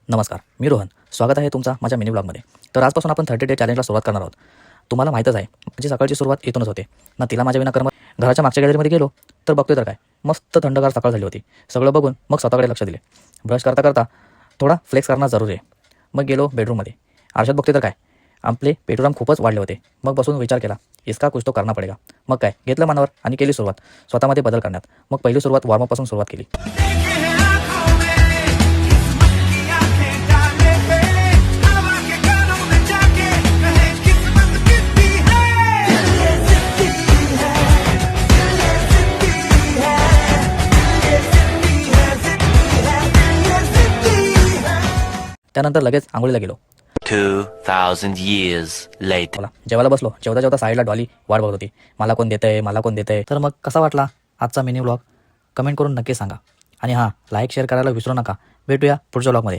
नमस्कार, मी रोहन. स्वागत आहे तुमचा माझ्या मिनी ब्लॉगमध्ये. तर आजपासून आपण 30 डे चॅलेंजला सुरुवात करणार आहोत. तुम्हाला माहीतच आहे, माझी सकाळची सुरुवात इथूनच होते ना. तिला माझ्या विना करमत. घराच्या मागच्या गॅलरीमध्ये गेलो तर बघतोय तर काय मस्त थंडगार सकाळ झाली होती. सगळं बघून मग स्वतःकडे लक्ष दिले. ब्रश करता करता थोडा फ्लेक्स करणं जरूरी आहे. मग गेलो बेडरूममध्ये. आरशात बघतोय तर काय आपले पेटूराम खूपच वाढले होते. मग बसून विचार केला, इसका कुछ तो करना पडेगा. मग काय घेतलं मनावर आणि केली सुरुवात स्वतःमध्ये बदल करण्यात. मग पहिली सुरुवात वॉर्मअपपासून सुरुवात केली. त्यानंतर लगेच आंघोळीला गेलो. 2,000 years later. जेवायला बसलो. जेवता जेवता साईडला डॉली वाट बघत होती. मला कोण देतंय. तर मग कसा वाटला आजचा मिनी व्लॉग कमेंट करून नक्की सांगा. आणि हां, लाईक शेअर करायला विसरू नका. भेटूया पुढच्या व्लॉगमध्ये.